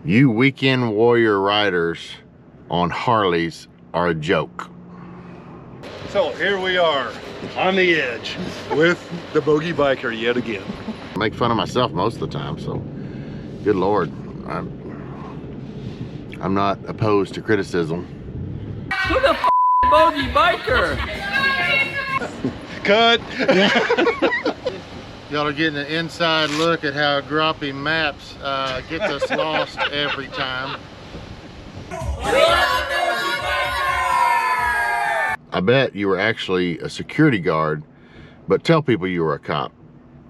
You weekend warrior riders on Harleys are a joke. So here we are on the edge with the bogey biker yet again. I make fun of myself most of the time, so good Lord, I'm not opposed to criticism. Who the f bogey biker? Cut! Y'all are getting an inside look at how Groppy Maps gets us lost every time. I bet you were actually a security guard, but tell people you were a cop.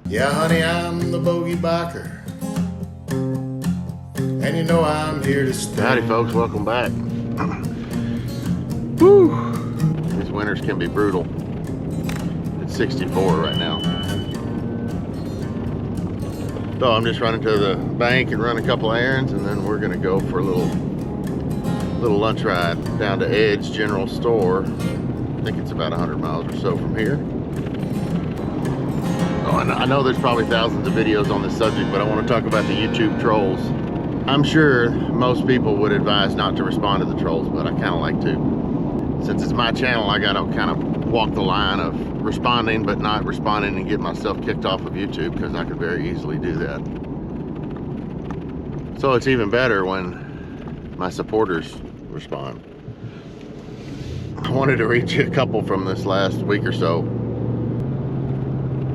Yeah, honey, I'm the bogey biker, and you know I'm here to stay. Howdy folks, welcome back. Whew. These winters can be brutal. It's 64 right now. So I'm just running to the bank and run a couple errands, and then we're gonna go for a little lunch ride down to Edge General Store. I think it's about 100 miles or so from here. Oh, and I know there's probably thousands of videos on this subject, but I want to talk about the YouTube trolls. I'm sure most people would advise not to respond to the trolls, but I kind of like to. Since it's my channel, I gotta kind of walk the line of responding but not responding and get myself kicked off of YouTube, because I could very easily do that. So it's even better when my supporters respond. I wanted to read you a couple from this last week or so.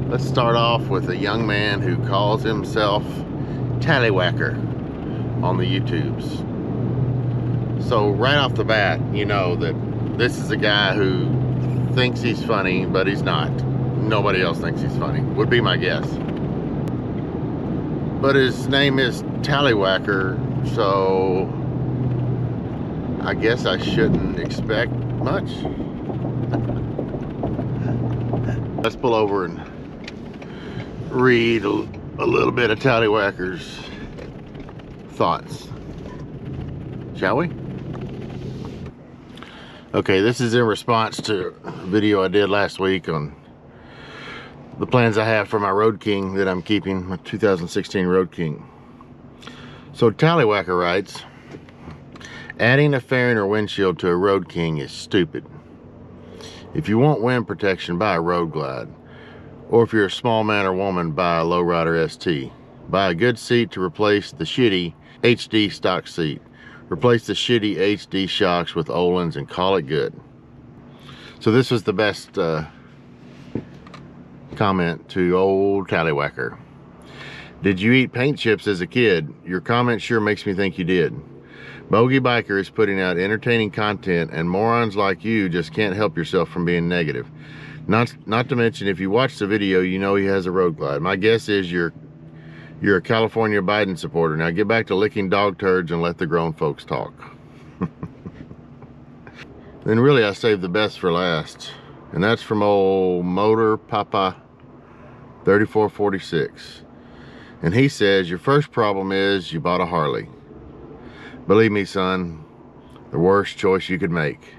Let's start off with a young man who calls himself Tallywhacker on the YouTubes. So right off the bat, you know that this is a guy who thinks he's funny, but he's not. Nobody else thinks he's funny, would be my guess. But his name is Tallywhacker, so I guess I shouldn't expect much. Let's pull over and read a little bit of Tallywhacker's thoughts, shall we? Okay, this is in response to a video I did last week on the plans I have for my Road King that I'm keeping, my 2016 Road King. So Tallywhacker writes, adding a fairing or windshield to a Road King is stupid. If you want wind protection, buy a Road Glide. Or if you're a small man or woman, buy a Lowrider ST. Buy a good seat to replace the shitty HD stock seat. Replace the shitty HD shocks with Öhlins and call it good. So this was the best comment to old Tallywhacker. Did you eat paint chips as a kid? Your comment sure makes me think you did. Bogey Biker is putting out entertaining content, and morons like you just can't help yourself from being negative. Not to mention, if you watch the video, you know he has a Road Glide. My guess is you're a California Biden supporter. Now get back to licking dog turds and let the grown folks talk. Then really I saved the best for last. And that's from old Motor Papa 3446. And he says, your first problem is you bought a Harley. Believe me, son, the worst choice you could make.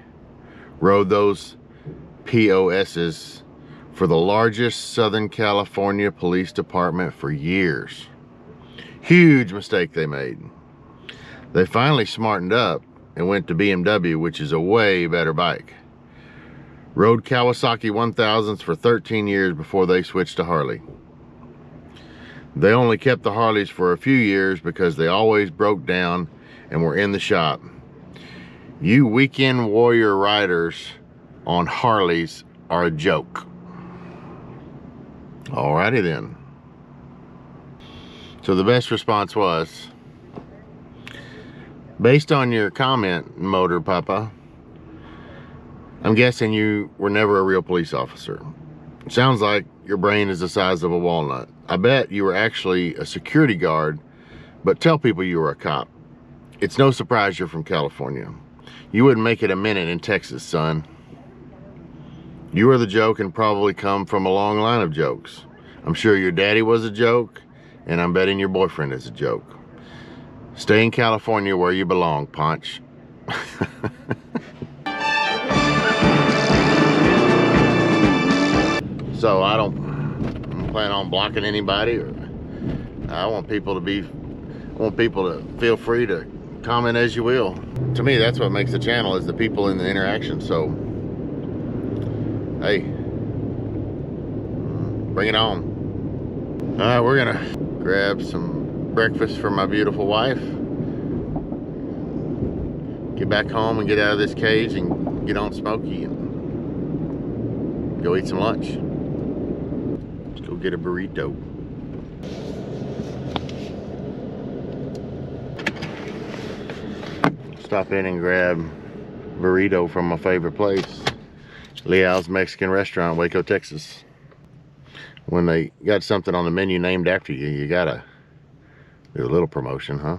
Rode those POSs for the largest Southern California police department for years. Huge mistake they made. They finally smartened up and went to BMW, which is a way better bike. Rode Kawasaki 1000s for 13 years before they switched to Harley. They only kept the Harleys for a few years because they always broke down and were in the shop. You weekend warrior riders on Harleys are a joke. Alrighty then. So the best response was, based on your comment, Motor Papa, I'm guessing you were never a real police officer. Sounds like your brain is the size of a walnut. I bet you were actually a security guard, but tell people you were a cop. It's no surprise you're from California. You wouldn't make it a minute in Texas, son. You are the joke and probably come from a long line of jokes. I'm sure your daddy was a joke, and I'm betting your boyfriend is a joke. Stay in California where you belong, Ponch. So I don't plan on blocking anybody. I want people to be want people to feel free to comment as you will. To me, that's what makes the channel, is the people in the interaction. So, hey, bring it on. All right, we're gonna grab some breakfast for my beautiful wife. Get back home and get out of this cage and get on Smokey and go eat some lunch. Let's go get a burrito. Stop in and grab burrito from my favorite place, Leal's Mexican Restaurant, Waco, Texas. When they got something on the menu named after you, you gotta do a little promotion, huh?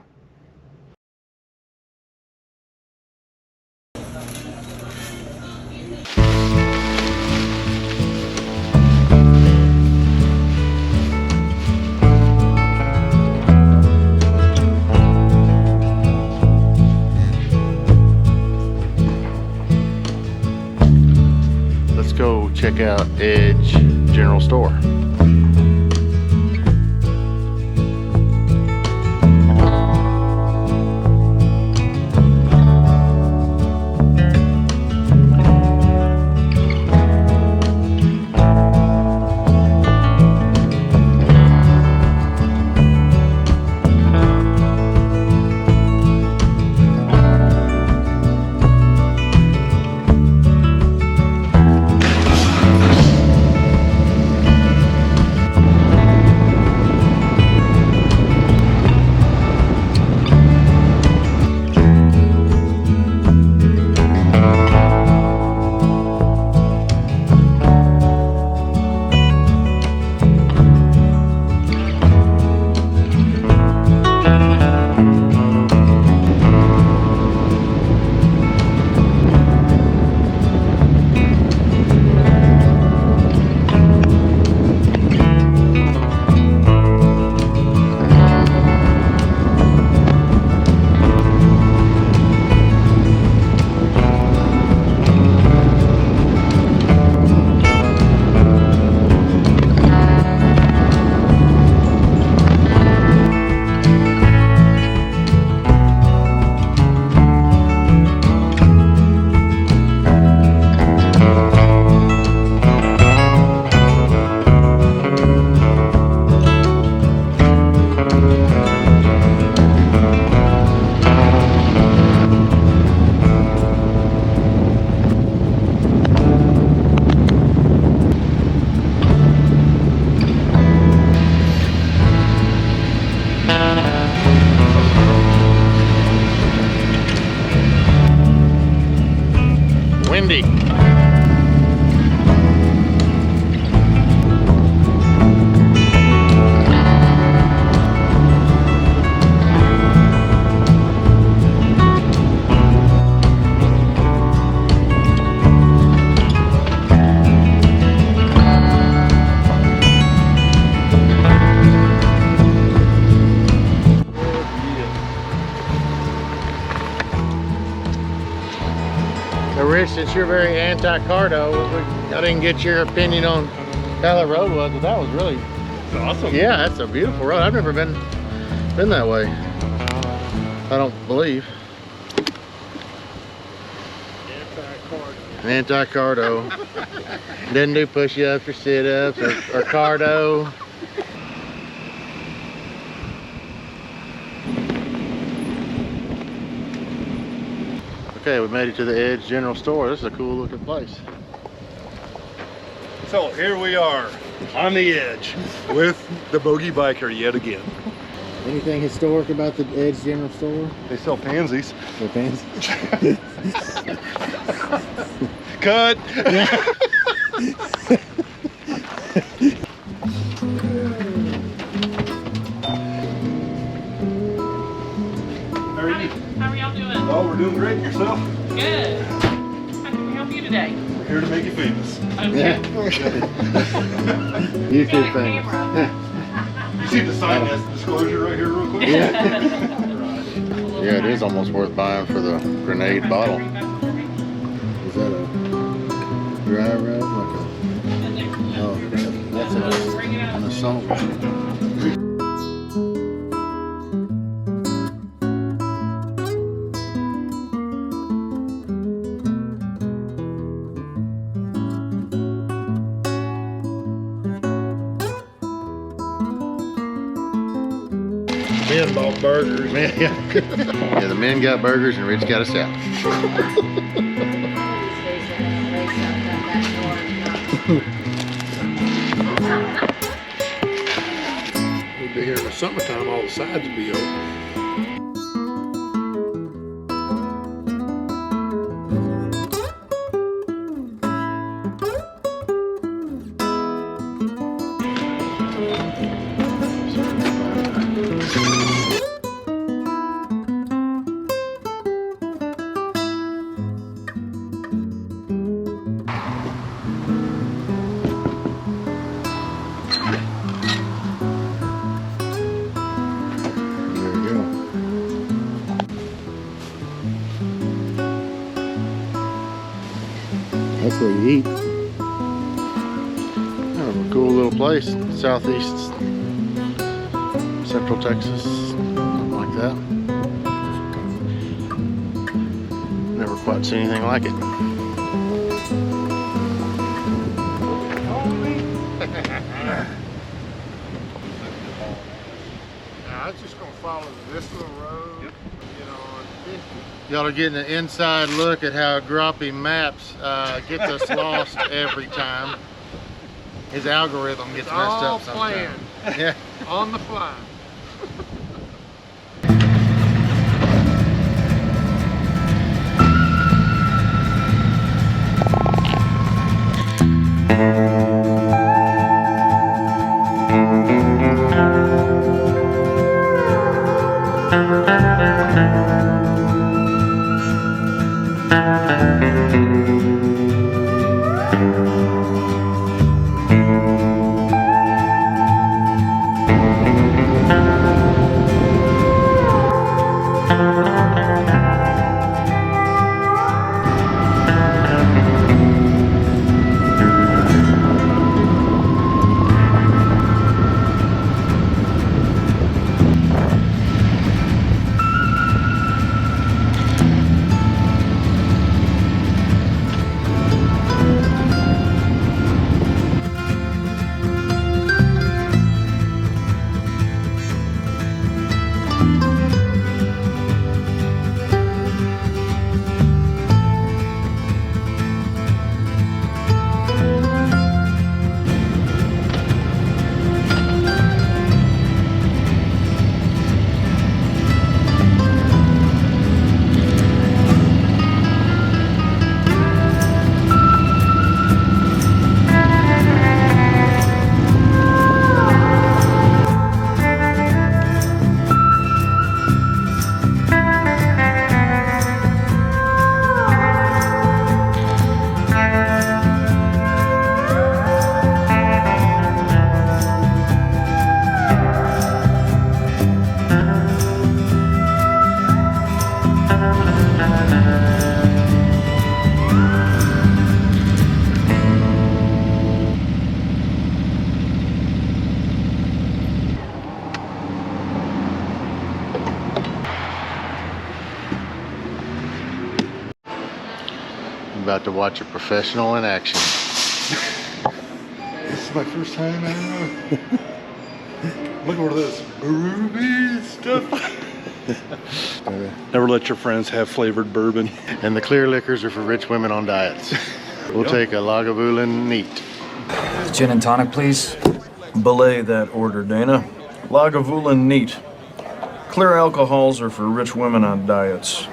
Let's go check out Edge General Store. Windy. Now, Rich, since you're very anti-Cardo, I didn't get your opinion on how that road was, but that was really It's awesome. Yeah, that's a beautiful road. I've never been that way. I don't believe. Anti-Cardo. Didn't do push-ups or sit-ups or Cardo. Okay, we made it to the Edge General Store. This is a cool looking place. So here we are on the edge with the bogey biker yet again. Anything historic about the Edge General Store? They sell pansies. The fans? Cut. How are y'all doing? Oh, we're doing great. Yourself? Good. How can we help you today? We're here to make you famous. Yeah. You Got a too, famous. camera. You see the sign that's disclosure right here real quick? Yeah. Yeah, it is almost worth buying for the grenade bottle. Is that a dry rub? Like a, oh, that's an assault. men bought burgers. Yeah, the men got burgers and Rich got a salad. We'd be here in the summertime, all the sides would be open. That's where you eat. Kind of a cool little place, southeast Central Texas, something like that. Never quite seen anything like it. Now, I was just gonna follow this little road, you know, on 50. Y'all are getting an inside look at how Groppy Maps gets us lost every time. His algorithm gets messed up sometimes. Yeah. On the fly. I'm about to watch a professional in action. This is my first time ever. Look at this bourbon stuff. Never let your friends have flavored bourbon. And the clear liquors are for rich women on diets. We'll take a Lagavulin neat. Gin and tonic, please. Belay that order, Dana. Lagavulin neat. Clear alcohols are for rich women on diets.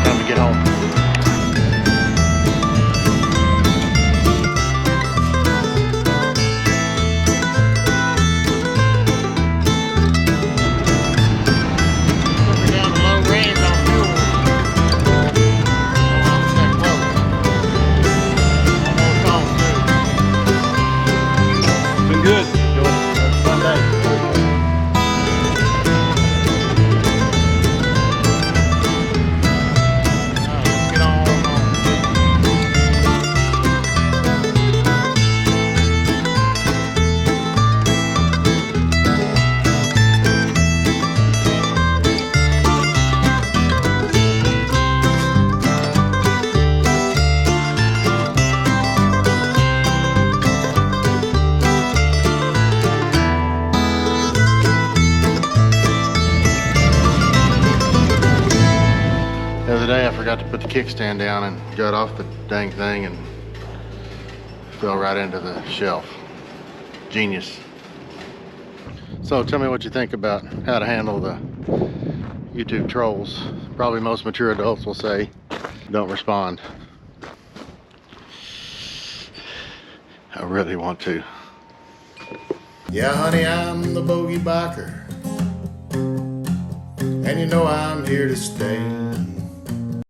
Time to get home. We're down to low range on fuel. Almost home, too. put the kickstand down and got off the dang thing and fell right into the shelf. Genius. So tell me what you think about how to handle the YouTube trolls. Probably most mature adults will say, don't respond. I really want to. Yeah, honey, I'm the bogey biker, and you know I'm here to stay.